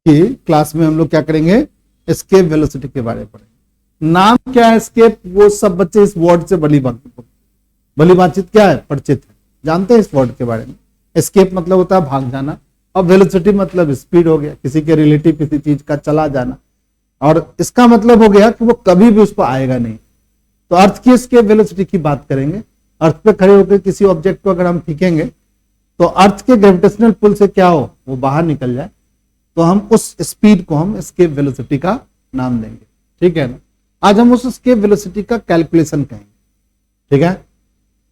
कि क्लास में हम लोग क्या करेंगे, एस्केप वेलोसिटी के बारे में पढ़ेंगे। नाम क्या है एस्केप, वो सब बच्चे इस वर्ड से भली बातचीत क्या है, परिचित है, जानते हैं इस वर्ड के बारे में। एस्केप मतलब होता है भाग जाना, और वेलोसिटी मतलब स्पीड हो गया, किसी के रिलेटिव किसी चीज का चला जाना, और इसका मतलब हो गया कि वो कभी भी उस पर आएगा नहीं। तो अर्थ की एस्केप वेलोसिटी की बात करेंगे। अर्थ पे खड़े होकर किसी ऑब्जेक्ट को अगर हम फेंकेंगे तो अर्थ के ग्रेविटेशनल पुल से क्या हो, वो बाहर निकल जाए, तो हम उस स्पीड को हम एस्केप वेलोसिटी का नाम देंगे। ठीक है ना। आज हम उस एस्केप वेलोसिटी का कैलकुलेशन कहेंगे। ठीक है,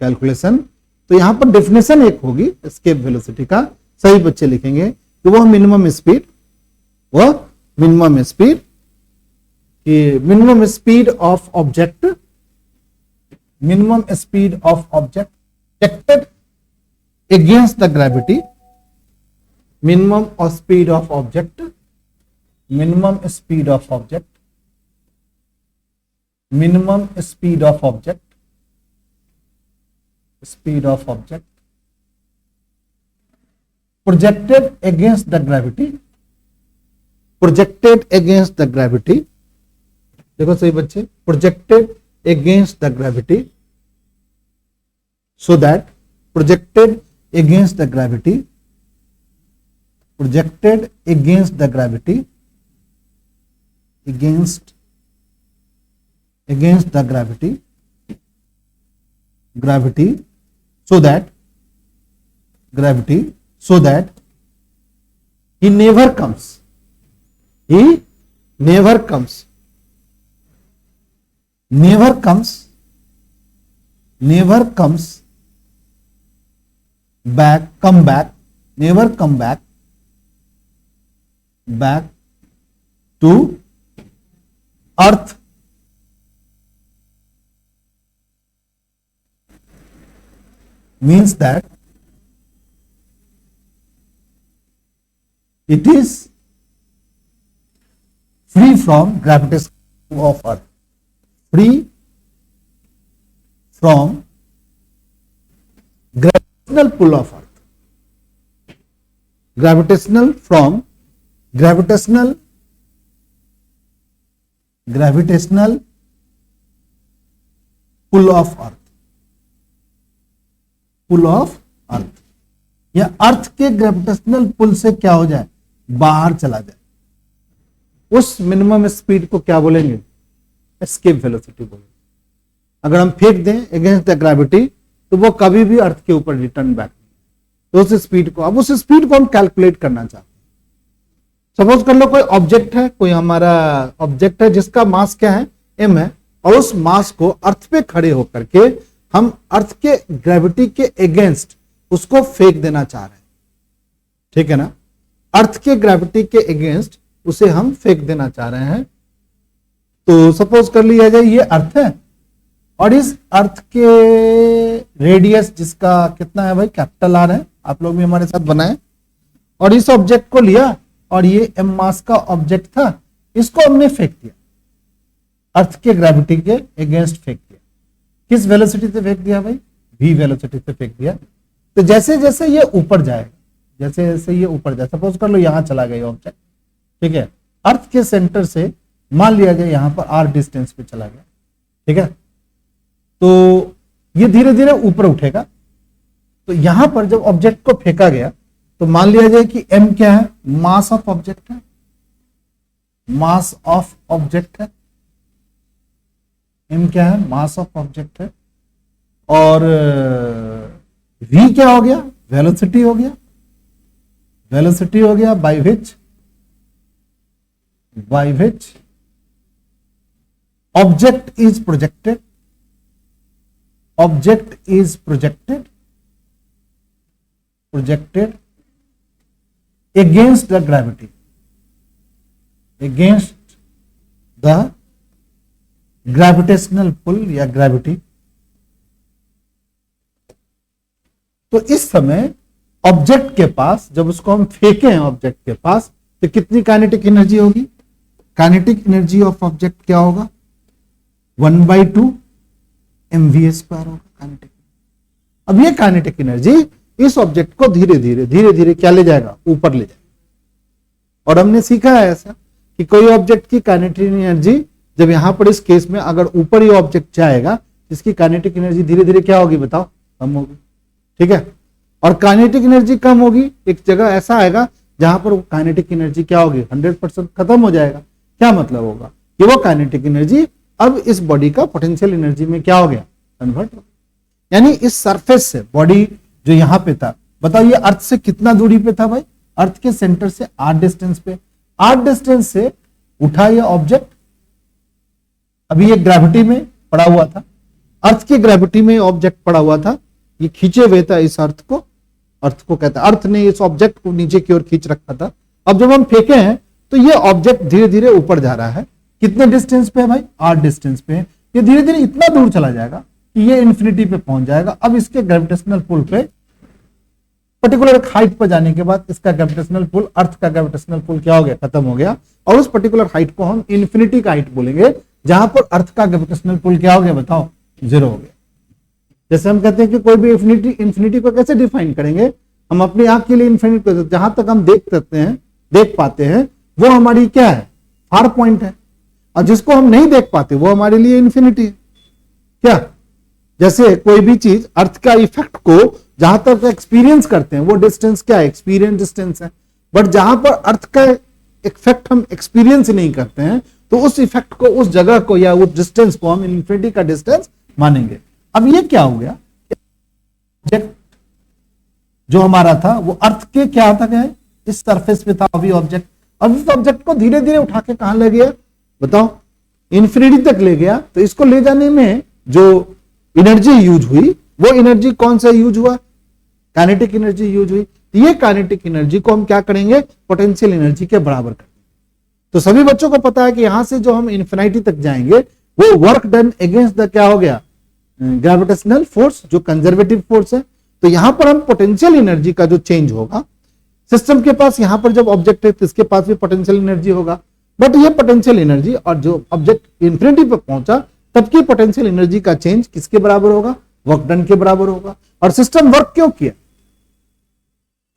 कैलकुलेशन। तो यहां पर डेफिनेशन एक होगी एस्केप वेलोसिटी का, सही बच्चे लिखेंगे कि वो minimum speed, minimum speed of object, minimum speed of object detected against the gravity, minimum speed of object, minimum speed of object, minimum speed of object, speed of object projected against the gravity, projected against the gravity, देखो सही बच्चे, projected against the gravity, so that projected against the gravity, projected against the gravity, against the gravity, so that he never comes back to earth, means that it is free from gravitation of earth, free from gravitational pull of earth, gravitational pull of earth, या अर्थ के gravitational pull से क्या हो जाए, बाहर चला जाए, उस मिनिमम स्पीड को क्या बोलेंगे, एस्केप वेलोसिटी बोलेंगे। अगर हम फेंक दें अगेंस्ट द ग्रेविटी तो वो कभी भी अर्थ के ऊपर रिटर्न बैक नहीं, तो उस स्पीड को, अब उस स्पीड को हम कैलकुलेट करना चाहते हैं। सपोज कर लो कोई ऑब्जेक्ट है, कोई हमारा ऑब्जेक्ट है जिसका मास क्या है, m है, और उस मास को अर्थ पे खड़े होकर के हम अर्थ के ग्रेविटी के अगेंस्ट उसको फेंक देना चाह रहे हैं। ठीक है ना, अर्थ के ग्रेविटी के अगेंस्ट उसे हम फेंक देना चाह रहे हैं। तो सपोज कर लिया जाए ये अर्थ है, और इस अर्थ के रेडियस जिसका कितना है भाई, कैपिटल आर है, आप लोग भी हमारे साथ बनाए, और इस ऑब्जेक्ट को लिया और ये m मास का ऑब्जेक्ट था, इसको हमने फेंक दिया, अर्थ के ग्रेविटी के अगेंस्ट फेंक दिया। किस वेलोसिटी से फेंक दिया भाई, v वेलोसिटी से फेंक दिया। तो जैसे जैसे ये ऊपर जाएगा, जैसे जैसे ये ऊपर जाए, सपोज कर लो यहां चला गया ऑब्जेक्ट, ठीक है, अर्थ के सेंटर से मान लिया जाए यहां पर r डिस्टेंस पे चला गया, ठीक है, तो ये धीरे धीरे ऊपर उठेगा। तो यहां पर जब ऑब्जेक्ट को फेंका गया तो मान लिया जाए कि m क्या है, मास ऑफ ऑब्जेक्ट है, मास ऑफ ऑब्जेक्ट है, m क्या है, मास ऑफ ऑब्जेक्ट है, और v क्या हो गया, वेलोसिटी हो गया, वेलोसिटी हो गया by which object is projected, object is projected against the gravity, against the gravitational pull या gravity। तो इस समय ऑब्जेक्ट के पास, जब उसको हम फेंके हैं ऑब्जेक्ट के पास, तो कितनी काइनेटिक एनर्जी होगी, काइनेटिक एनर्जी ऑफ ऑब्जेक्ट क्या होगा, 1/2 mv² होगा काइनेटिक। अब ये काइनेटिक एनर्जी इस ऑब्जेक्ट को धीरे धीरे क्या ले जाएगा, ऊपर ले जाएगा। और हमने सीखा है ऐसा कि कोई ऑब्जेक्ट की काइनेटिक एनर्जी जब यहां पर इस केस में अगर ऊपर ही ऑब्जेक्ट जाएगा, इसकी काइनेटिक एनर्जी धीरे धीरे क्या होगी बताओ, कम होगी। ठीक है, और काइनेटिक एनर्जी कम होगी, एक जगह ऐसा आएगा जहां पर वो काइनेटिक एनर्जी क्या होगी, 100% खत्म हो जाएगा। क्या मतलब होगा कि वो काइनेटिक एनर्जी अब इस बॉडी का पोटेंशियल एनर्जी में क्या हो गया, कन्वर्ट हो। यानी इस सरफेस से बॉडी जो यहां पे था, बताओ ये अर्थ से कितना दूरी पे था भाई, अर्थ के सेंटर से r डिस्टेंस पे, r डिस्टेंस से उठा ये ऑब्जेक्ट, अभी ये ग्रेविटी में पड़ा हुआ था, अर्थ की ग्रेविटी में ऑब्जेक्ट पड़ा हुआ था, ये खींचे हुए था इस अर्थ को कहता है, अर्थ ने इस ऑब्जेक्ट को नीचे की ओर खींच रखा था। अब जब हम फेंके हैं तो ये ऑब्जेक्ट धीरे धीरे ऊपर जा रहा है, कितने डिस्टेंस पे है भाई, r डिस्टेंस पे है। ये धीरे धीरे इतना दूर चला जाएगा कि ये इंफिनिटी पे पहुंच जाएगा। अब इसके ग्रेविटेशनल पुल पे पर्टिकुलर हाइट पर जाने के बाद इसका ग्रेविटेशनल पुल, अर्थ का ग्रेविटेशनल पुल क्या हो गया, खत्म हो गया, और उस पर्टिकुलर हाइट को हम इंफिनिटी का हाइट बोलेंगे, जहां पर अर्थ का ग्रेविटेशनल पुल क्या हो गया बताओ, 0 हो गया। जैसे हम कहते हैं कि कोई भी इंफिनिटी को कैसे डिफाइन करेंगे, हम अपनी आंख के लिए इंफिनिटी को जहां तक हम देख पाते हैं वो हमारी क्या है, फार पॉइंट है, और जिसको हम नहीं देख पाते वो हमारे लिए इंफिनिटी है। क्या, जैसे कोई भी चीज अर्थ का इफेक्ट को जहां तक एक्सपीरियंस करते हैं वो डिस्टेंस क्या है, एक्सपीरियंस डिस्टेंस है, बट जहां पर अर्थ का इफेक्ट हम एक्सपीरियंस नहीं करते हैं तो उस इफेक्ट को, उस जगह को या उस डिस्टेंस को हम इंफिनिटी का डिस्टेंस मानेंगे। अब ये क्या हो गया, ऑब्जेक्ट जो हमारा था वो अर्थ के क्या तक है, इस सरफेस पे था अभी ऑब्जेक्ट, अब इस ऑब्जेक्ट को धीरे धीरे उठा के कहां ले गया बताओ, इंफिनिटी तक ले गया। तो इसको ले जाने में जो एनर्जी यूज हुई वो एनर्जी कौन सा यूज हुआ, काइनेटिक एनर्जी यूज हुई। तो ये काइनेटिक एनर्जी को हम क्या करेंगे, पोटेंशियल एनर्जी के बराबर करेंगे। तो सभी बच्चों को पता है कि यहां से जो हम इन्फिनिटी तक जाएंगे वो वर्क डन अगेंस्ट द क्या हो गया, ग्रेविटेशनल फोर्स, जो कंजर्वेटिव फोर्स है। तो यहां पर हम पोटेंशियल एनर्जी का जो चेंज होगा, सिस्टम के पास यहां पर जब ऑब्जेक्ट है तो इसके पास भी पोटेंशियल एनर्जी होगा, बट ये पोटेंशियल एनर्जी और जो ऑब्जेक्ट इंफिनिटी पर पहुंचा तब की पोटेंशियल एनर्जी का चेंज किसके बराबर होगा, वर्क डन के बराबर होगा। और सिस्टम वर्क क्यों किया,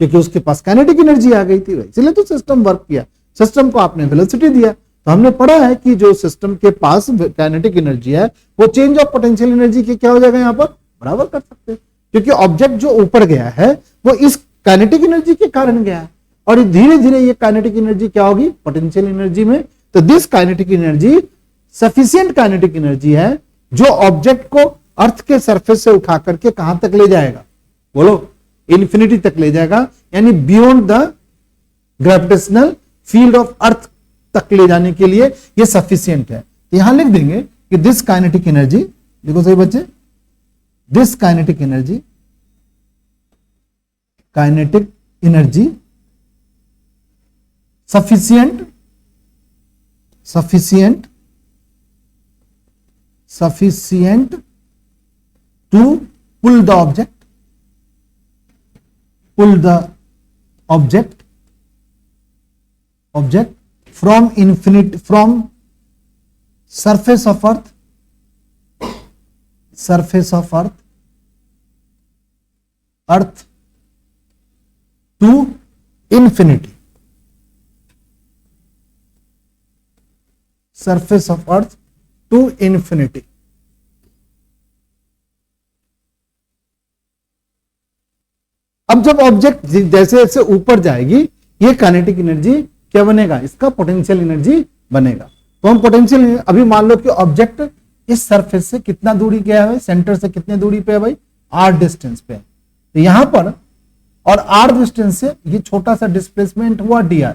क्योंकि उसके पास काइनेटिक एनर्जी आ गई थी, इसलिए तो सिस्टम वर्क किया। सिस्टम को आपने वेलोसिटी दिया, तो हमने पढ़ा है कि जो सिस्टम के पास काइनेटिक एनर्जी है वो चेंज ऑफ पोटेंशियल एनर्जी के क्या हो जाएगा, यहां पर बराबर कर सकते हैं, क्योंकि ऑब्जेक्ट जो ऊपर गया है वो इस काइनेटिक एनर्जी के कारण गया है, और धीरे धीरे ये काइनेटिक एनर्जी क्या होगी, पोटेंशियल एनर्जी में। तो this kinetic energy sufficient kinetic energy है जो ऑब्जेक्ट को अर्थ के सरफेस से उठा करके कहां तक ले जाएगा, बोलो, इंफिनिटी तक ले जाएगा, यानी beyond the gravitational field of earth तक ले जाने के लिए ये सफिशिएंट है। यहां लिख देंगे कि दिस काइनेटिक एनर्जी, देखो सही बच्चे, this kinetic energy sufficient to pull the object from surface of earth to infinity, surface of earth to infinity। अब जब ऑब्जेक्ट जैसे जैसे ऊपर जाएगी ये काइनेटिक एनर्जी क्या बनेगा, इसका पोटेंशियल एनर्जी बनेगा। तो हम पोटेंशियल, अभी मान लो कि ऑब्जेक्ट इस सरफेस से कितना दूरी गया है, सेंटर से कितने दूरी पे है भाई, r डिस्टेंस पे है। तो यहां पर और r डिस्टेंस से ये छोटा सा डिस्प्लेसमेंट हुआ dr।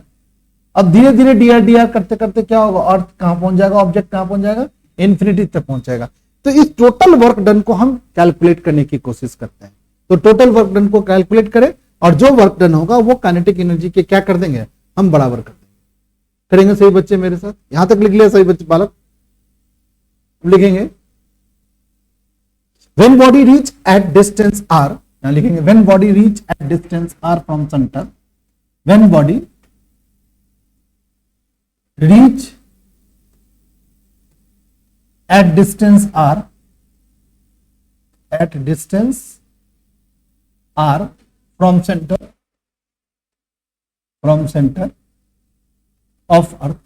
अब धीरे धीरे dr करते करते क्या होगा, अर्थ कहां पहुंच जाएगा, ऑब्जेक्ट कहां पहुंच जाएगा, इंफिनिटी तक पहुंचेगा। तो इस टोटल वर्क डन को हम कैलकुलेट करने की कोशिश करते हैं। तो टोटल वर्क डन को कैलकुलेट करें और जो वर्क डन होगा वो काइनेटिक एनर्जी के क्या कर देंगे, हम बराबर कर देंगे। करेंगे सही बच्चे मेरे साथ, यहां तक लिख लिया सही बच्चे बालक, लिखेंगे when body reach at distance r, यहां लिखेंगे when body reach at distance r from center, when body reach at distance r from center of earth,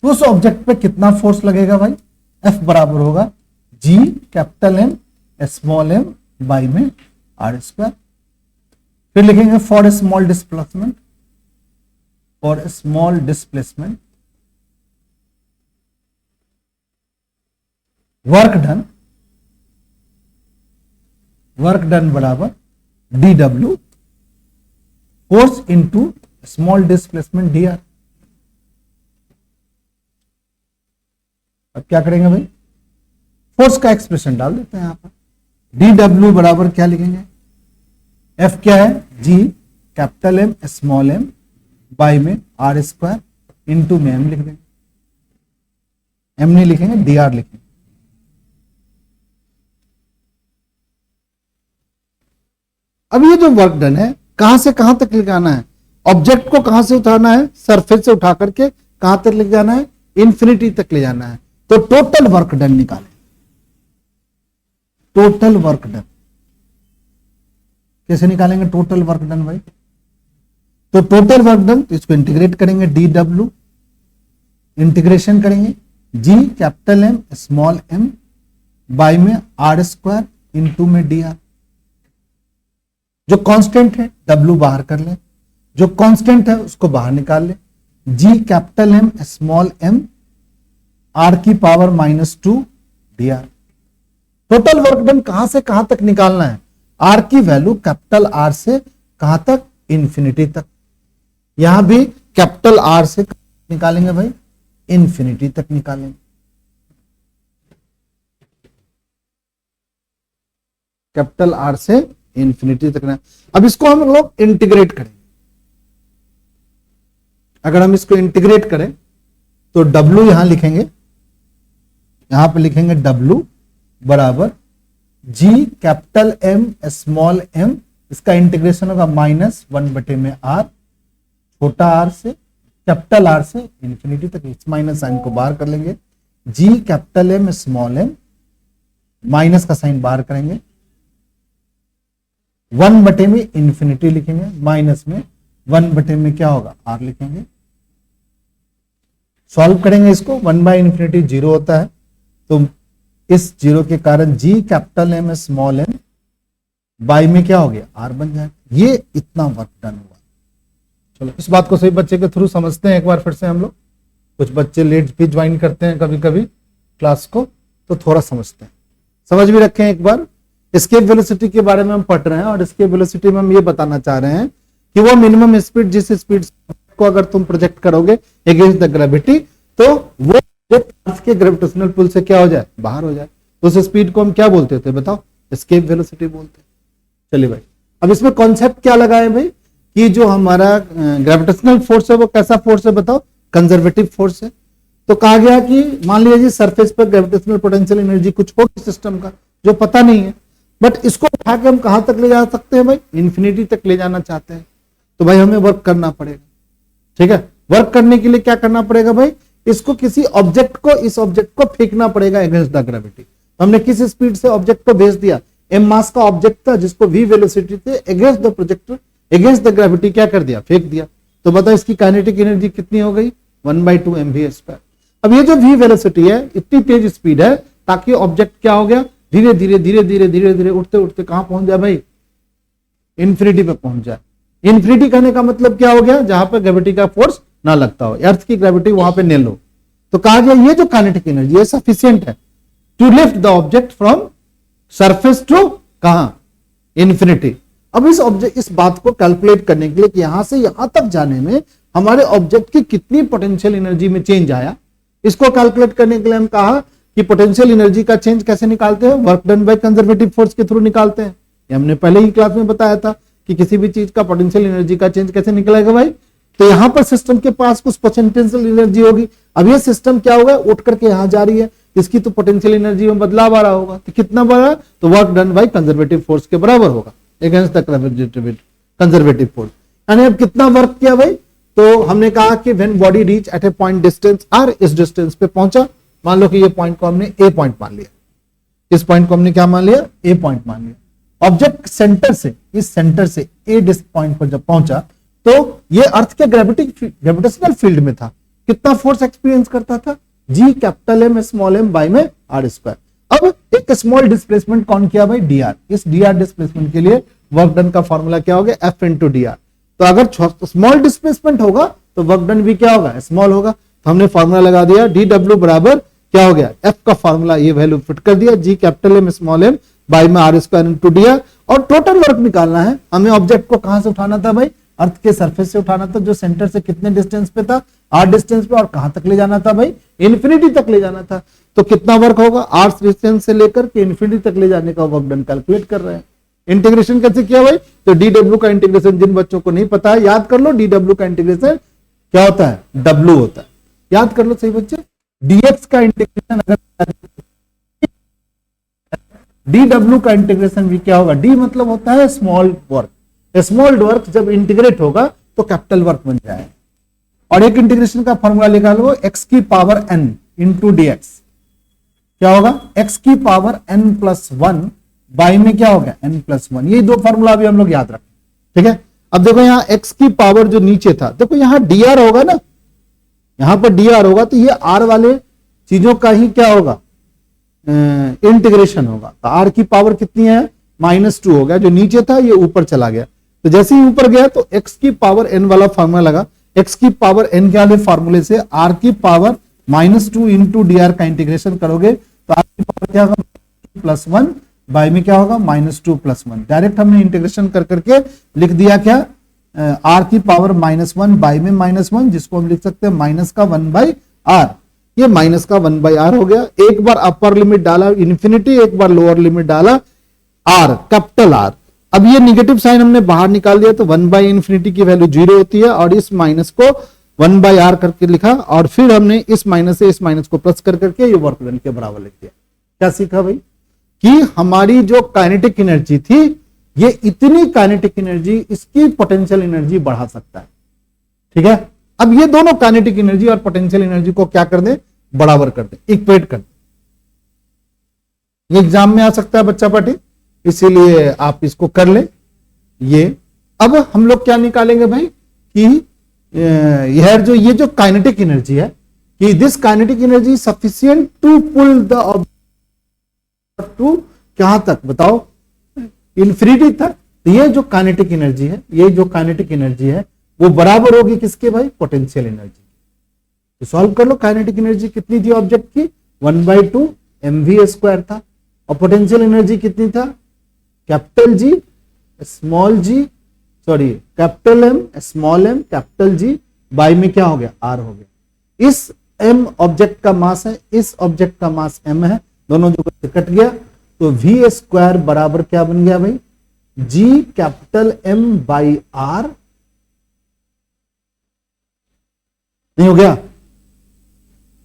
तो उस ऑब्जेक्ट पे कितना फोर्स लगेगा भाई? F बराबर होगा G capital M small m by में आर स्क्वायर। फिर लिखेंगे for small displacement, for small displacement work done बराबर D W force into small displacement D R. अब क्या करेंगे भाई? फोर्स का एक्सप्रेशन डाल देते हैं यहां पर। डी डब्ल्यू बराबर क्या लिखेंगे? एफ क्या है? G capital M small M by में आर स्क्वायर इंटू में एम लिख देंगे। एम नहीं लिखेंगे, डी आर लिखेंगे। अब ये जो वर्क डन है कहां से कहां तक ले जाना है? ऑब्जेक्ट को कहां से उठाना है? सरफेस से उठा करके कहां तक ले जाना है? इंफिनिटी तक ले जाना है। तो टोटल वर्क डन निकालें। टोटल वर्क डन कैसे निकालेंगे? टोटल वर्क डन भाई, तो टोटल वर्क डन, तो इसको इंटीग्रेट करेंगे, डी डब्ल्यू इंटीग्रेशन करेंगे G capital M small M by में आर स्क्वायर इंटू में डी आर। जो कांस्टेंट है डब्ल्यू बाहर कर ले, जो कांस्टेंट है उसको बाहर निकाल ले। G capital M small M R की power -2 D R. Total work done कहां से कहां तक निकालना है? आर की वैल्यू कैपिटल आर से कहां तक? इंफिनिटी तक। यहां भी कैपिटल आर से निकालेंगे भाई, इंफिनिटी तक निकालेंगे। कैपिटल आर से इंफिनिटी तक ना। अब इसको हम लोग इंटीग्रेट करें। अगर हम इसको इंटीग्रेट करें तो W यहां लिखेंगे, यहां पे लिखेंगे W बराबर G capital M small m, इसका इंटीग्रेशन होगा -1 में R, छोटा r से कैपिटल R से इंफिनिटी तक। इस माइनस साइन को बाहर कर लेंगे। G capital M small m, minus का साइन बाहर करेंगे, 1 में इंफिनिटी लिखेंगे, माइनस में 1 में क्या होगा? R लिखेंगे। सॉल्व करेंगे इसको, 1/इंफिनिटी 0 होता है, तो इस 0 के कारण G capital M small m by में क्या हो गया? R बन जाए। ये इतना वर्क डन हुआ। चलो इस बात को सही बच्चे के थ्रू समझते हैं एक बार फिर से हम लोग। कुछ बच्चे लेट भी ज्वाइन करते हैं कभी कभी क्लास को, तो थोड़ा समझते हैं। समझ भी रखें एक बार। एस्केप वेलोसिटी के बारे में हम पढ़ रहे हैं, और एस्केप वेलोसिटी में हम ये बताना चाह रहे हैं कि वो मिनिमम स्पीड, जिस स्पीड को अगर तुम प्रोजेक्ट करोगे अगेंस्ट द ग्रेविटी, तो वो अर्थ के ग्रेविटेशनल पुल से क्या हो जाए? बाहर हो जाए। तो उस स्पीड को हम क्या बोलते थे बताओ? एस्केप वेलोसिटी बोलते हैं। चलिए भाई, अब इसमें कॉन्सेप्ट क्या लगाए भाई कि जो हमारा ग्रेविटेशनल फोर्स है वो कैसा फोर्स है बताओ? कंजर्वेटिव फोर्स है। तो कहा गया कि मान लीजिए सरफेस पर ग्रेविटेशनल पोटेंशियल एनर्जी कुछ होगी सिस्टम का जो पता नहीं है, बट इसको उठा के हम कहां तक ले जा सकते हैं भाई? इंफिनिटी तक ले जाना चाहते हैं, तो भाई हमें वर्क करना पड़ेगा। ठीक है, वर्क करने के लिए क्या करना पड़ेगा भाई? इसको किसी ऑब्जेक्ट को, इस ऑब्जेक्ट को फेंकना पड़ेगा अगेंस्ट द ग्रेविटी। हमने किस स्पीड से ऑब्जेक्ट को भेज दिया? m मास का ऑब्जेक्ट था जिसको v वेलोसिटी थे against the projector, against the gravity क्या कर दिया? फेंक दिया। तो बताओ इसकी काइनेटिक एनर्जी कितनी हो गई? 1/2 mv²। अब ये जो v वेलोसिटी है इतनी तेज स्पीड है ताकि ऑब्जेक्ट क्या हो गया? धीरे धीरे धीरे धीरे धीरे धीरे उठते उठते कहां पहुंच जाए भाई? इंफिनिटी पे पहुंच जाए। इंफिनिटी कहने का मतलब क्या हो गया? जहां पर ग्रेविटी का फोर्स ना लगता हो, अर्थ की ग्रेविटी वहां पे नेल हो। तो कहा गया ये जो काइनेटिक एनर्जी है सफिशिएंट है to lift the object from surface to कहां? इंफिनिटी। अब इस बात को कैलकुलेट करने के लिए कि यहां से यहां तक जाने में हमारे ऑब्जेक्ट की कितनी पोटेंशियल एनर्जी में चेंज आया, इसको कैलकुलेट करने के लिए हम कहा कि पोटेंशियल एनर्जी का चेंज कैसे निकालते हैं? Work done by conservative force के थ्रू निकालते हैं। ये हमने पहले ही क्लास में बताया था कि किसी भी चीज का पोटेंशियल एनर्जी का चेंज कैसे निकलेगा भाई? तो यहां पर सिस्टम के पास कुछ पोटेंशियल एनर्जी होगी। अब ये सिस्टम क्या होगा? उठ करके यहां जा रही है, इसकी तो पोटेंशियल एनर्जी में बदलाव आ रहा होगा। तो कितना बढ़ा? तो work done by conservative force के बराबर होगा अगेंस्ट द कंजर्वेटिव फोर्स। यानी अब कितना वर्क किया भाई? तो हमने कहा कि when body reach at a point distance R, इस डिस्टेंस पे पहुंचा, मान लो कि ये पॉइंट को हमने ए पॉइंट मान लिया, इस पॉइंट को हमने क्या मान लिया? ए पॉइंट मान लिया। ऑब्जेक्ट सेंटर से, इस सेंटर से ए डिस्क पॉइंट पर जब पहुंचा तो ये अर्थ के ग्रेविटेशनल फील्ड में था, कितना फोर्स एक्सपीरियंस करता था, G capital M small M by में आर स्क्वायर। अब एक स्मॉल डिस्प्लेसमेंट कौन किया भाई, डी आर। इस डी आर डिस्प्लेसमेंट के लिए वर्क डन का फॉर्मूला क्या हो गया, एफ इंटू डी आर। तो अगर स्मॉल डिस्प्लेसमेंट होगा तो वर्क डन भी क्या होगा, स्मॉल होगा। तो हमने फॉर्मूला लगा दिया, डी डब्ल्यू बराबर क्या हो गया, एफ का फॉर्मूला ये वैल्यू फिट कर दिया, G capital M small M by में R square into D R. और टोटल वर्क निकालना है हमें। ऑब्जेक्ट को कहां से उठाना था भाई, अर्थ के सरफेस से उठाना था, जो सेंटर से कितने डिस्टेंस पे था, आर डिस्टेंस पे, और कहां तक ले जाना था भाई, इन्फिनिटी तक ले जाना था। तो कितना वर्क होगा, आर डिस्टेंस से लेकर के इन्फिनिटी तक ले जाने का वर्क डन कैलकुलेट कर रहे हैं। इंटीग्रेशन कैसे किया भाई, तो डी डब्ल्यू का इंटीग्रेशन जिन बच्चों को नहीं पता है याद कर लो, डी डब्ल्यू का इंटीग्रेशन क्या होता है, डब्ल्यू होता है, याद कर लो सही बच्चे। डीएक्स का इंटीग्रेशन अगर डी डब्ल्यू का इंटीग्रेशन भी क्या होगा, डी मतलब होता है स्मॉल वर्क, स्मॉल वर्क जब इंटीग्रेट होगा तो कैपिटल वर्क बन जाएगा। और एक इंटीग्रेशन का फॉर्मूला निकालो, एक्स की power n into d x क्या होगा, एक्स की power n plus one by में क्या होगा, एन प्लस वन। ये दो फॉर्मूला भी हम लोग याद रखें, ठीक है। अब देखो यहाँ एक्स की पावर जो नीचे था, देखो यहाँ डी आर होगा ना, यहां पर डी आर होगा तो ये आर वाले चीजों का ही क्या होगा, इंटीग्रेशन होगा। तो आर की पावर कितनी है, -2 हो गया, जो नीचे था ये ऊपर चला गया। तो जैसे ही ऊपर गया तो एक्स की पावर एन वाला फॉर्मूला लगा, एक्स की पावर एन के वाले फॉर्मूले से आर की पावर -2 इंटू डी आर का इंटीग्रेशन करोगे तो आर की पावर क्या होगा, +1 बाई में क्या होगा, -2 + 1। डायरेक्ट हमने इंटीग्रेशन कर करके लिख दिया क्या, आर की पावर -1 बाई में -1, जिसको हम लिख सकते हैं माइनस का 1/r। ये माइनस का 1/r हो गया। एक बार अपर लिमिट डाला इन्फिनिटी, एक बार लोअर लिमिट डाला आर, कैपिटल आर। अब ये निगेटिव साइन हमने बाहर निकाल दिया तो 1/∞ की वैल्यू 0 होती है, और इस माइनस को 1/r करके लिखा, और फिर हमने इस माइनस से इस माइनस को प्लस कर करके ये वर्क डन के बराबर लिख दिया। क्या सीखा भाई, कि हमारी जो काइनेटिक एनर्जी थी, ये इतनी काइनेटिक एनर्जी इसकी पोटेंशियल एनर्जी बढ़ा सकता है, ठीक है। अब ये दोनों काइनेटिक एनर्जी और पोटेंशियल एनर्जी को क्या कर दे, बराबर कर दे, इक्वेट कर दे। ये एग्जाम में आ सकता है बच्चा पार्टी, इसीलिए आप इसको कर ले। ये अब हम लोग क्या निकालेंगे भाई, कि ये जो काइनेटिक एनर्जी है, कि this kinetic energy sufficient to pull the object to कहां तक बताओ, इन्फिनिटी तक। तो ये जो काइनेटिक एनर्जी है, ये जो काइनेटिक एनर्जी है वो बराबर होगी किसके भाई, पोटेंशियल एनर्जी। तो सॉल्व कर लो, काइनेटिक एनर्जी कितनी थी ऑब्जेक्ट की, 1/2 mv² था, और पोटेंशियल एनर्जी कितनी था, capital G small g, sorry capital M small m capital G by में क्या हो गया, आर हो गया। इस एम ऑब्जेक्ट का मास है, इस ऑब्जेक्ट का मास एम है, दोनों जो कट गया तो v² बराबर क्या बन गया भाई, जी कैपिटल एम बाई आर, नहीं हो गया,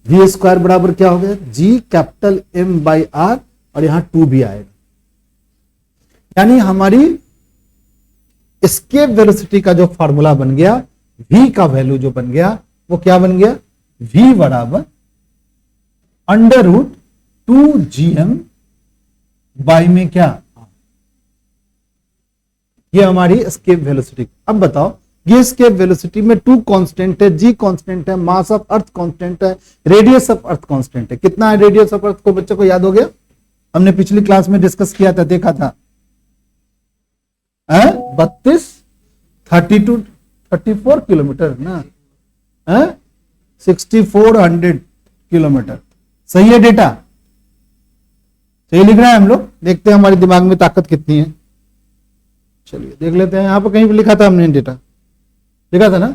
v² बराबर क्या हो गया, जी कैपिटल एम बाई आर, और यहां 2 भी आएगा। यानी हमारी एस्केप वेलोसिटी का जो फॉर्मूला बन गया, v का वैल्यू जो बन गया वो क्या बन गया, v बराबर √2gm बाई में क्या, ये हमारी एस्केप वेलोसिटी। अब बताओ, ये एस्केप वेलोसिटी में 2 कांस्टेंट है, g कांस्टेंट है, मास ऑफ अर्थ कांस्टेंट है, रेडियस ऑफ अर्थ कांस्टेंट है। कितना है रेडियस ऑफ अर्थ को बच्चों को याद हो गया, हमने पिछली क्लास में डिस्कस किया था, देखा था, 34 किलोमीटर ना, 6400 किलोमीटर। सही है डेटा, सही लिख रहे हैं हम लोग। देखते हैं हमारे दिमाग में ताकत कितनी है, चलिए देख लेते हैं। यहां पर कहीं भी लिखा था हमने डेटा, लिखा था ना,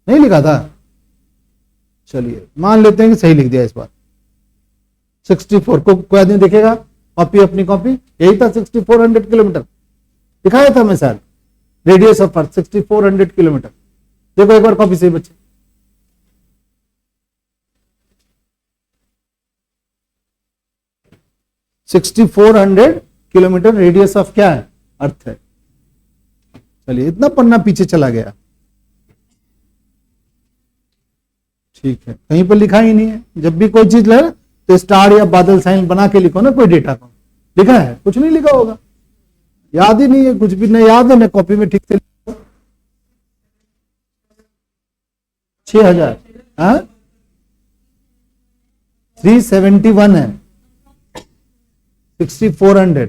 नहीं लिखा था, चलिए मान लेते हैं कि सही लिख दिया इस बार। 64 को कोई आदमी देखेगा, कॉपी अपनी कॉपी, यही था 6400 किलोमीटर दिखाया था मैं शायद, रेडियस ऑफ अर्थ 6400 किलोमीटर। देखो एक बार कॉपी सही बच्चे, किलोमीटर रेडियस ऑफ क्या है, अर्थ है। चलिए इतना पन्ना पीछे चला गया, ठीक है, कहीं पर लिखा ही नहीं है। जब भी कोई चीज ले तो स्टार या बादल साइन बना के लिखो ना, कोई डेटा को लिखा है, कुछ नहीं लिखा होगा, याद ही नहीं है, कुछ भी नहीं याद है, मैं कॉपी में ठीक से लिखा। 6000, 371 है, 6400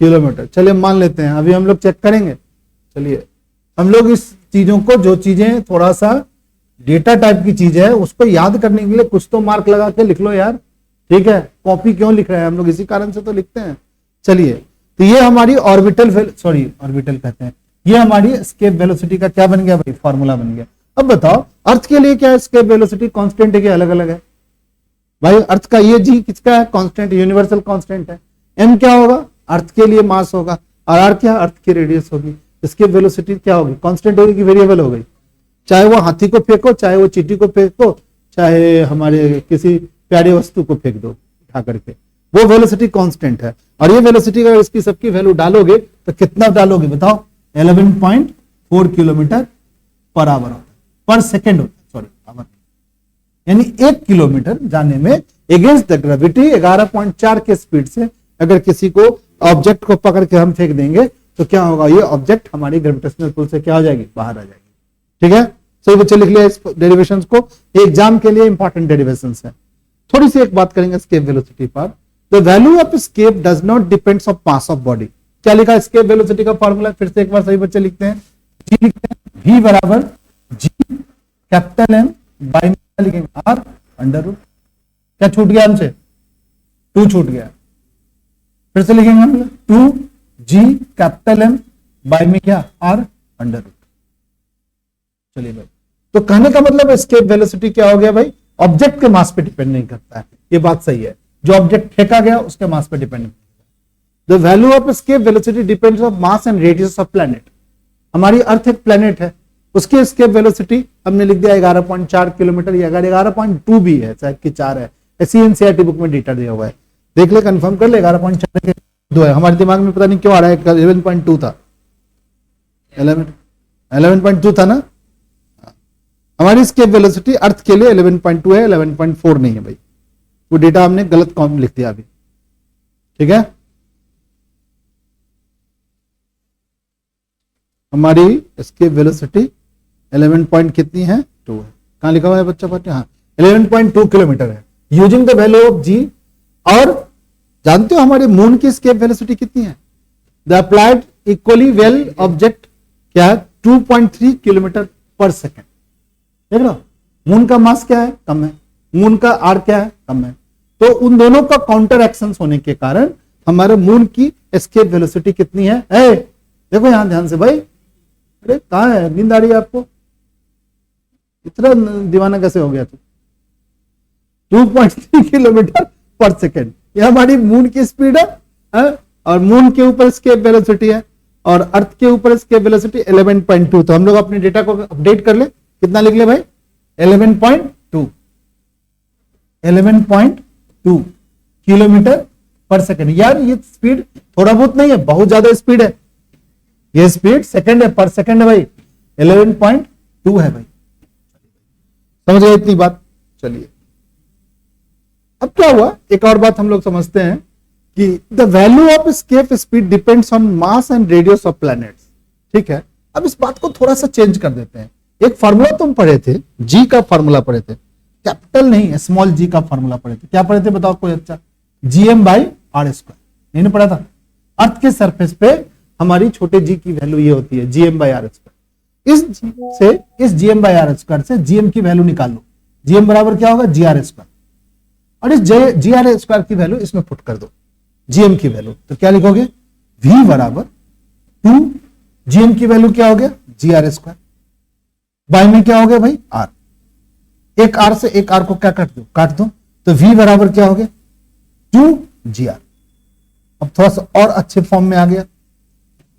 किलोमीटर। चलिए मान लेते हैं, अभी हम लोग चेक करेंगे। चलिए हम लोग इस चीजों को, जो चीजें थोड़ा सा डेटा टाइप की चीज है, उसको याद करने के लिए कुछ तो मार्क लगा के लिख लो यार, ठीक है। कॉपी क्यों लिख रहे हैं हम लोग, इसी कारण से तो लिखते हैं। चलिए, तो ये हमारी ऑर्बिटल कहते हैं, ये हमारी एस्केप वेलोसिटी का क्या बन गया भाई, फॉर्मूला बन गया। अब बताओ अर्थ के लिए क्या एस्केप वेलोसिटी कांस्टेंट है कि अलग अलग है भाई? अर्थ का ये जी किसका है, कांस्टेंट, यूनिवर्सल कांस्टेंट है। एम क्या होगा, अर्थ के लिए मास होगा, और आर क्या, अर्थ की रेडियस होगी। एस्केप वेलोसिटी क्या होगी, कांस्टेंट होगी कि वेरिएबल हो गई? चाहे वो हाथी को फेंको, चाहे वो चींटी को फेंको, चाहे हमारे किसी प्यारी वस्तु को फेंक दो उठा करके, वो वेलोसिटी कांस्टेंट है। और ये वेलोसिटी का इसकी सबकी वैल्यू डालोगे तो कितना डालोगे बताओ, 11.4 किलोमीटर पर आवर होता है, पर सेकेंड होता है, सॉरी आवर, यानी 1 किलोमीटर जाने में अगेंस्ट द ग्रेविटी 11.4 के स्पीड से अगर किसी को ऑब्जेक्ट को पकड़ के हम फेंक देंगे तो क्या होगा, ये ऑब्जेक्ट हमारी ग्रेविटेशनल पुल से क्या हो जाएगी, बाहर आ जाएगी। ठीक है, सही बच्चे लिख लिया इस डेरिवेशंस को, एग्जाम के लिए इंपॉर्टेंट डेरिवेशंस है। थोड़ी सी एक बात करेंगे एस्केप वेलोसिटी पर। The value of escape does not depends on mass of body. क्या लिखा एस्केप वेलोसिटी का फॉर्मूला, फिर से एक बार सही बच्चे लिखते हैं, जी लिखते हैं, v बराबर जी कैपिटल एम बाई में लिखेंगे आर अंडर रूट। क्या छूट गया हमसे, 2 छूट गया, फिर से लिखेंगे हम 2 जी कैपिटल एम बाई में क्या, आर अंडर रूट। चलिए भाई, तो कहने का मतलब एस्केप वेलोसिटी क्या हो गया भाई, ऑब्जेक्ट के मास पे डिपेंड नहीं करता है, ये बात सही है। जो ऑब्जेक्ट फेंका गया उसके मास पे डिपेंड नहीं करता। The value of escape velocity depends on mass and radius of planet. हमारी अर्थ एक प्लैनेट है, उसकी एस्केप वेलोसिटी हमने लिख दिया 11.4 किलोमीटर, या अगर 11.2 भी है, चाहे कि 4 है, ऐसी एनसीईआरटी बुक में डेटा दिया हुआ है, देख ले, कंफर्म कर ले, 11.4 के 2 है। हमारे दिमाग में पता नहीं क्यों आ रहा है 11.2 था, 11.2 था ना। हमारी एस्केप वेलोसिटी अर्थ के लिए 11.2 है, 11.4 नहीं है भाई, वो डेटा हमने गलत कॉम लिख दिया अभी। ठीक है, हमारी एस्केप वेलोसिटी 11 पॉइंट कितनी है, 2 है। कहां लिखा हुआ है बच्चा पार्टी, हाँ 11.2 किलोमीटर है, यूजिंग द वैल्यू ऑफ जी। और जानते हो हमारे मून की एस्केप वेलोसिटी कितनी है, the applied equally well object क्या है, 2.3 किलोमीटर पर सेकेंड। देख लो, मून का मास क्या है, कम है, मून का आर क्या है, कम है, तो उन दोनों का काउंटर एक्शन होने के कारण हमारे मून की एस्केप वेलोसिटी कितनी है। देखो यहां ध्यान से भाई, अरे कहां है, नींद आ रही है आपको, इतना दीवाना कैसे हो गया तू। 2.3 किलोमीटर पर सेकेंड, यह हमारी मून की स्पीड है, और मून के ऊपर एस्केप वेलोसिटी है, और अर्थ के ऊपर एस्केप वेलोसिटी 11.2। तो हम लोग अपने डेटा को अपडेट कर ले, कितना लिख ले भाई, 11.2 किलोमीटर पर सेकेंड। यार ये स्पीड थोड़ा बहुत नहीं है, बहुत ज्यादा स्पीड है, ये स्पीड सेकंड है, पर सेकंड है भाई, 11.2 है भाई। समझ गए इतनी बात। चलिए अब क्या हुआ, एक और बात हम लोग समझते हैं कि the value of escape speed depends on mass and radius of planets. ठीक है, अब इस बात को थोड़ा सा चेंज कर देते हैं। एक फार्मूला तुम पढ़े थे, जी का फार्मूला पढ़े थे, कैपिटल नहीं स्मॉल जी का फार्मूला पढ़े थे। क्या पढ़े थे बताओ कोई अच्छा, जीएम बाई आर स्क्वायर, नहीं पढ़ा था। अर्थ के सरफेस पे हमारी छोटे जी की वैल्यू ये होती है, जीएम बाई आर स्क्वायर। इस जीएम बाई आर स्क्वायर से जीएम की वैल्यू निकाल लो, जीएम बराबर क्या होगा, जी आर स्क्वायर, और इस जी आर स्क्वायर की वैल्यू इसमें पुट कर दो, जीएम की वैल्यू, तो क्या लिखोगे, v बराबर 2, जीएम की वैल्यू क्या हो गया, जी आर स्क्वायर, बाय में क्या हो गया भाई, आर, एक आर से एक आर को क्या काट दो, तो v बराबर क्या हो गया, 2 जी आर। अब थोड़ा सा और अच्छे फॉर्म में आ गया,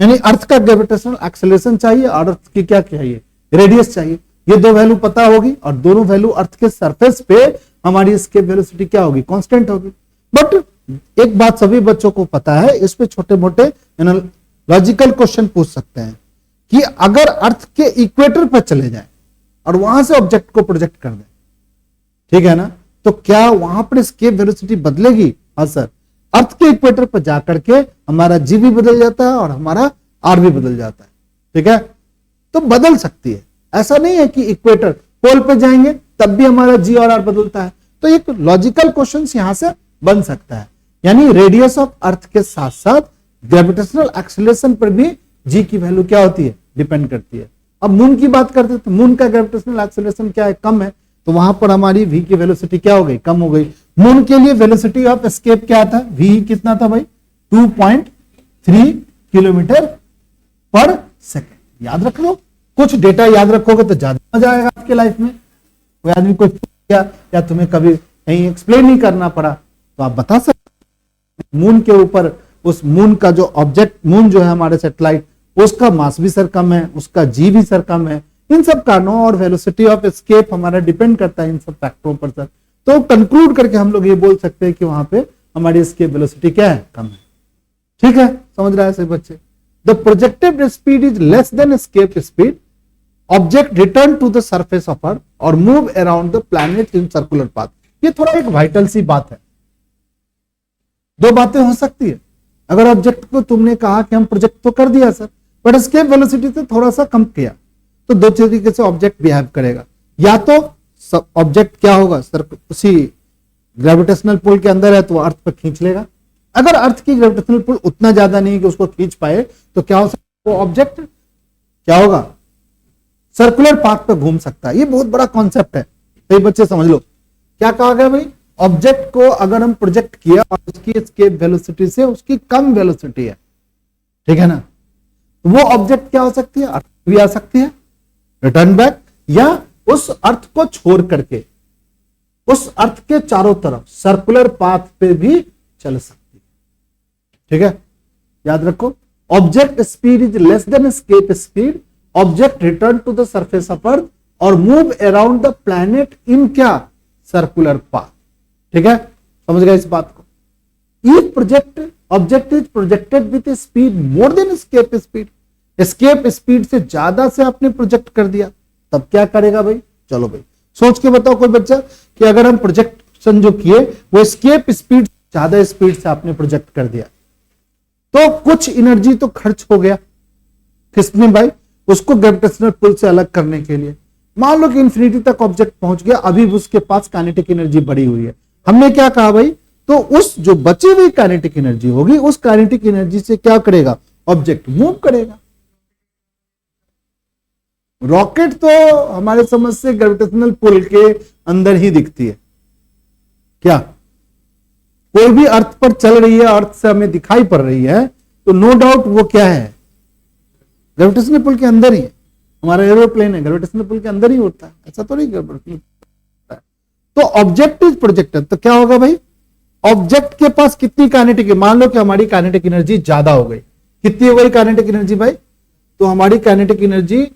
यानी अर्थ का ग्रेविटेशनल एक्सेलरेशन चाहिए और अर्थ की क्या चाहिए, रेडियस चाहिए। ये दो वैल्यू पता होगी और दोनों वैल्यू अर्थ के सरफेस पे हमारी एस्केप वेलोसिटी क्या होगी, कांस्टेंट होगी। बट एक बात सभी बच्चों को पता है, इस पे छोटे मोटे लॉजिकल क्वेश्चन पूछ सकते हैं कि अगर अर्थ के इक्वेटर पर चले जाएं और वहां से ऑब्जेक्ट को प्रोजेक्ट कर दें, ठीक है ना, तो क्या वहां पर एस्केप वेलोसिटी बदलेगी? हाँ सर, अर्थ के इक्वेटर पर जाकर के हमारा जी भी बदल जाता है और हमारा आर भी बदल जाता है। ठीक है, तो बदल सकती है, ऐसा नहीं है कि इक्वेटर, पोल पे जाएंगे तब भी हमारा जी और आर बदलता है। तो एक लॉजिकल क्वेश्चन यहां से बन सकता है, यानी रेडियस ऑफ अर्थ के साथ साथ ग्रेविटेशनल एक्सीलरेशन पर भी जी की वैल्यू क्या होती है, डिपेंड करती है। अब मून की बात करते हैं तो मून का ग्रेविटेशनल एक्सीलरेशन क्या है, कम है, तो वहां पर हमारी v की वेलोसिटी क्या हो गई, कम हो गई। मून के लिए वेलोसिटी ऑफ एस्केप क्या था, v कितना था भाई, 2.3 किलोमीटर पर सेकेंड। याद रख लो, कुछ डेटा याद रखोगे तो ज्यादा मजा आएगा आपके लाइफ में। कोई आदमी कोई पूछ गया या तुम्हें कभी कहीं एक्सप्लेन नहीं करना पड़ा तो आप बता सकते। मून के ऊपर उस मून का जो ऑब्जेक्ट, मून जो है हमारे सैटेलाइट, उसका मास भी सर कम है, उसका जी भी सर कम है, इन सब कारणों और वेलोसिटी ऑफ एस्केप हमारा डिपेंड करता है इन सब फैक्टरों पर सर। तो कंक्लूड करके हम लोग ये बोल सकते हैं कि वहां पे हमारी एस्केप वेलोसिटी क्या है, कम है। ठीक है, समझ रहा है सभी बच्चे। The projected speed is less than escape speed, object return to the surface of earth और move around the planet in circular path. ये थोड़ा एक वाइटल सी बात है, दो बातें हो सकती है। अगर ऑब्जेक्ट को तुमने कहा कि हम प्रोजेक्ट तो कर दिया सर, बट एस्केप वेलोसिटी से थोड़ा सा कम किया, तो दो तरीके से ऑब्जेक्ट बिहेव करेगा। या तो ऑब्जेक्ट क्या होगा सर, उसी ग्रेविटेशनल पुल के अंदर है तो अर्थ पर खींच लेगा। अगर अर्थ की ग्रेविटेशनल पुल उतना ज्यादा नहीं है कि उसको खींच पाए तो क्या हो सकता है, वो ऑब्जेक्ट क्या होगा, सर्कुलर पाथ पर घूम सकता है। ये बहुत बड़ा कॉन्सेप्ट है, सही बच्चे समझ लो। क्या कहा गया भाई, ऑब्जेक्ट को अगर हम प्रोजेक्ट किया और उसकी एस्केप वेलोसिटी से उसकी कम वेलोसिटी है, ठीक है ना, वो ऑब्जेक्ट क्या हो सकती है, अर्थ भी आ सकती है रिटर्न बैक, या उस अर्थ को छोड़ करके उस अर्थ के चारों तरफ सर्कुलर पाथ पे भी चल सकती है। ठीक है, याद रखो, object speed is less than escape speed, object return to the surface of earth और move around the planet in क्या, सर्कुलर पाथ। ठीक है, समझ गए इस बात को। If project object is projected with speed more than escape speed, escape speed से ज्यादा से आपने प्रोजेक्ट कर दिया, तब क्या करेगा भाई, चलो भाई सोच के बताओ कोई बच्चा, कि अगर हम प्रोजेक्शन जो किए वो एस्केप स्पीड ज्यादा स्पीड से आपने प्रोजेक्ट कर दिया, तो कुछ एनर्जी तो खर्च हो गया किसने भाई, उसको ग्रेविटेशनल पुल से अलग करने के लिए। मान लो कि इंफिनिटी तक ऑब्जेक्ट पहुंच गया, अभी उसके पास काइनेटिक एनर्जी बढ़ी हुई है। हमने क्या कहा भाई, तो उस जो बची हुई काइनेटिक एनर्जी होगी, उस काइनेटिक एनर्जी से क्या करेगा, ऑब्जेक्ट मूव करेगा। रॉकेट तो हमारे समझ से ग्रेविटेशनल पुल के अंदर ही दिखती है। क्या कोई भी अर्थ पर चल रही है, अर्थ से हमें दिखाई पड़ रही है, तो नो डाउट वो क्या है, ग्रेविटेशनल पुल के अंदर ही है। हमारा एरोप्लेन है ग्रेविटेशनल पुल के अंदर ही उड़ता है, ऐसा तो नहीं ग्रेविटेशनल। तो ऑब्जेक्ट इज प्रोजेक्टेड, तो क्या होगा भाई, ऑब्जेक्ट के पास कितनी काइनेटिक है, मान लो कि हमारी काइनेटिक एनर्जी ज्यादा हो गई, कितनी हो गई काइनेटिक एनर्जी भाई, तो हमारी काइनेटिक एनर्जी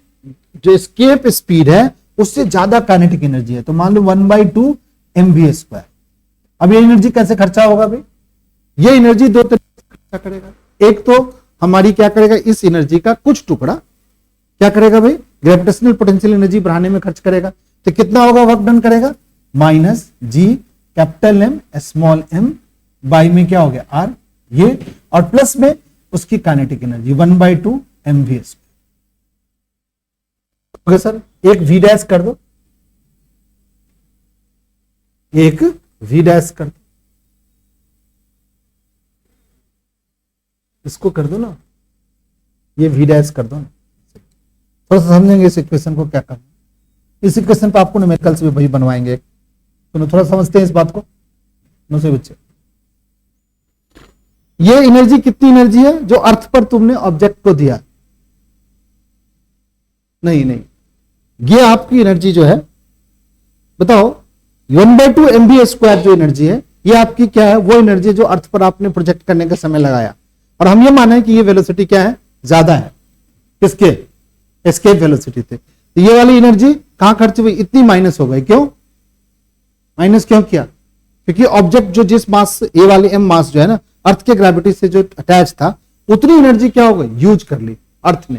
जो एस्केप स्पीड है उससे ज्यादा काइनेटिक एनर्जी है, तो मान लो 1/2 mv²। अब ये एनर्जी कैसे खर्चा होगा भाई, ये एनर्जी दो तरीके से खर्चा करेगा। एक तो हमारी क्या करेगा, इस एनर्जी का कुछ टुकड़ा क्या करेगा भाई, ग्रेविटेशनल पोटेंशियल एनर्जी बढ़ाने में खर्च करेगा। तो कितना होगा, वर्क डन करेगा, -g capital M small m by में क्या हो गया r, ये, और प्लस में उसकी kinetic energy 1/2 mv²। Okay sir, एक v डैश कर दो, एक v डैश कर दो, इसको कर दो ना, ये v डैश कर दो ना, थोड़ा सा समझेंगे इस इक्वेशन को क्या करना। इस इक्वेशन पे आपको न्यूमेरिकल्स भी भाई बनवाएंगे, तो थोड़ा समझते हैं इस बात को से बच्चे। ये एनर्जी कितनी एनर्जी है जो अर्थ पर तुमने ऑब्जेक्ट को दिया, नहीं, ये आपकी एनर्जी जो है, बताओ 1/2 mv² जो एनर्जी है, ये आपकी क्या है, वो एनर्जी जो अर्थ पर आपने प्रोजेक्ट करने का समय लगाया। और हम ये माने कि ये वेलोसिटी क्या है, ज्यादा है किसके, एस्केप वेलोसिटी थे। तो ये वाली एनर्जी कहां खर्च हुई, इतनी माइनस हो गई। क्यों माइनस क्यों किया, क्योंकि ऑब्जेक्ट जो जिस मास, ए वाली m मास जो है ना, अर्थ के ग्रेविटी से जो अटैच था, उतनी एनर्जी क्या हो गई, यूज कर ली अर्थ ने,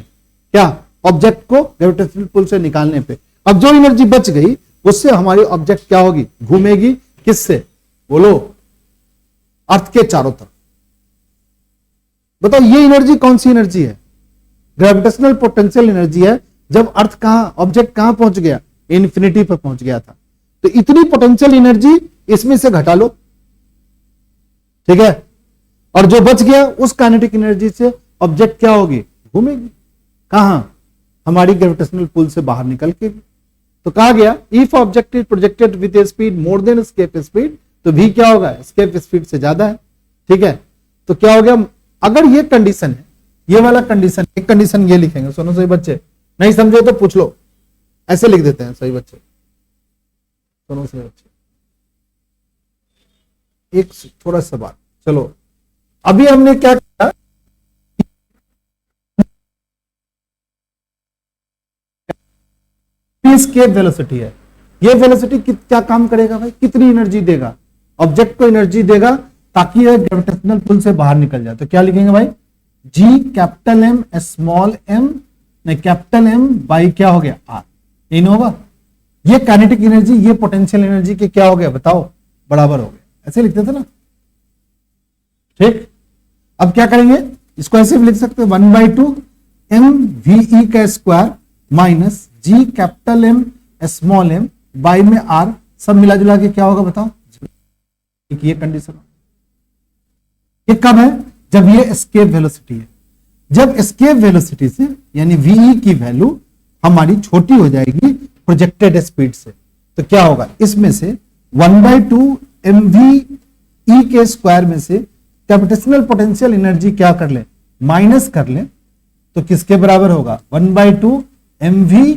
क्या, ऑब्जेक्ट को ग्रेविटेशनल पुल से निकालने पे। अब जो एनर्जी बच गई उससे हमारी ऑब्जेक्ट क्या होगी, घूमेगी किससे, बोलो, अर्थ के चारों तरफ। बताओ ये एनर्जी कौन सी एनर्जी है, ग्रेविटेशनल पोटेंशियल एनर्जी है। जब अर्थ कहां, ऑब्जेक्ट कहां पहुंच गया, इन्फिनिटी पर पहुंच गया था। तो इतनी पोटेंशियल एनर्जी इसमें से घटा लो, ठीक है, और जो बच गया उस काइनेटिक एनर्जी से ऑब्जेक्ट क्या होगी, घूमेगी कहां, हमारी ग्रेविटेशनल पुल से बाहर निकल के। तो कहा गया if object is projected with A speed more than escape speed, तो भी क्या होगा, एस्केप स्पीड से ज्यादा है, ठीक है। तो क्या हो गया, अगर ये कंडीशन है, ये वाला कंडीशन, एक कंडीशन ये लिखेंगे, सुनो सही बच्चे, नहीं समझे तो पूछ लो, ऐसे लिख देते हैं सही बच्चे, सुनो सही बच्चे। एक थोड़ा सा बात, चलो अभी हमने क्या किया, एस्केप वेलोसिटी है, ये वेलोसिटी क्या काम करेगा भाई, कितनी एनर्जी देगा, ऑब्जेक्ट को एनर्जी देगा ताकि ये ग्रेविटेशनल पुल से बाहर निकल जाए। तो क्या लिखेंगे भाई, जी कैपिटल एम स्मॉल एम, नहीं कैपिटल एम बाई क्या हो गया आर, इन होगा। ये काइनेटिक एनर्जी ये पोटेंशियल एनर्जी के क्या हो गया बताओ, बराबर हो गया, ऐसे लिखते थे ना, ठीक। अब क्या करेंगे, इसको ऐसे भी लिख सकते हैं 1/2 एम वी ई का square minus G capital M small M by में आर, सब मिला जुला के क्या होगा बताओ, ये कंडीशन। ये कब है, जब ये एस्केप वेलोसिटी है, जब एस्केप वेलोसिटी से यानी वीई की वैल्यू हमारी छोटी हो जाएगी प्रोजेक्टेड स्पीड से, तो क्या होगा, इसमें से 1/2 mv e के स्क्वायर में से कैपिटेशनल पोटेंशियल एनर्जी क्या कर ले, माइनस कर ले, तो किसके बराबर होगा, 1/2 mv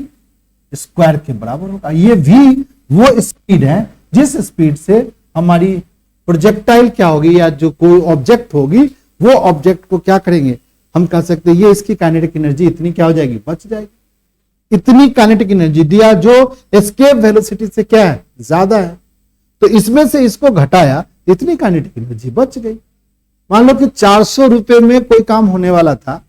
स्क्वायर के बराबर होगा। ये v वो स्पीड है जिस स्पीड से हमारी प्रोजेक्टाइल क्या होगी, या जो कोई ऑब्जेक्ट होगी वो ऑब्जेक्ट को क्या करेंगे, हम कह सकते हैं ये इसकी काइनेटिक एनर्जी इतनी क्या हो जाएगी, बच जाएगी। इतनी काइनेटिक एनर्जी दिया जो एस्केप वेलोसिटी से क्या है, ज्यादा है, तो इसमें से इसको घटाया, इतनी काइनेटिक एनर्जी बच गई। मान लो कि 400 रुपए में कोई काम होने वाला था,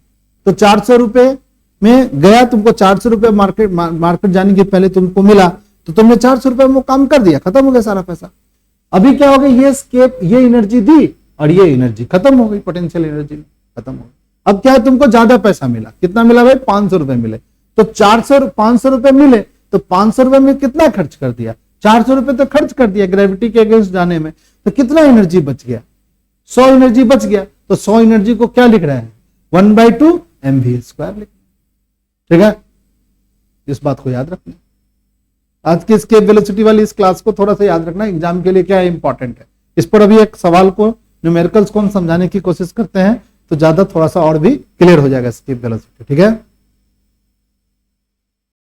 तो 400 रुपए में गया, तुमको 400 रुपए मार्केट जाने के पहले तुमको मिला, तो तुमने 400 रुपए में काम कर दिया, खत्म हो गया सारा पैसा। अभी क्या हो गया, ये एस्केप ये एनर्जी दी और ये एनर्जी खत्म हो गई, पोटेंशियल एनर्जी खत्म हो गई। अब क्या है, तुमको ज्यादा पैसा मिला, कितना मिला भाई, 500 रुपए मिले, तो 500 रुपए मिले, तो 500 रुपए में कितना खर्च कर दिया, 400 रुपए तो खर्च कर दिया ग्रेविटी के अगेंस्ट जाने में, तो कितना एनर्जी बच गया, 100 एनर्जी बच गया। तो 100 एनर्जी को क्या लिख रहे हैं, 1/2 mv स्क्वायर लिख, ठीक है। इस बात को याद रखना, आज की एस्केप वेलोसिटी वाली इस क्लास को थोड़ा सा याद रखना, एग्जाम के लिए क्या इंपॉर्टेंट है। इस पर अभी एक सवाल को न्यूमेरिकल्स को हम समझाने की कोशिश करते हैं, तो ज्यादा थोड़ा सा और भी क्लियर हो जाएगा एस्केप वेलोसिटी, ठीक है।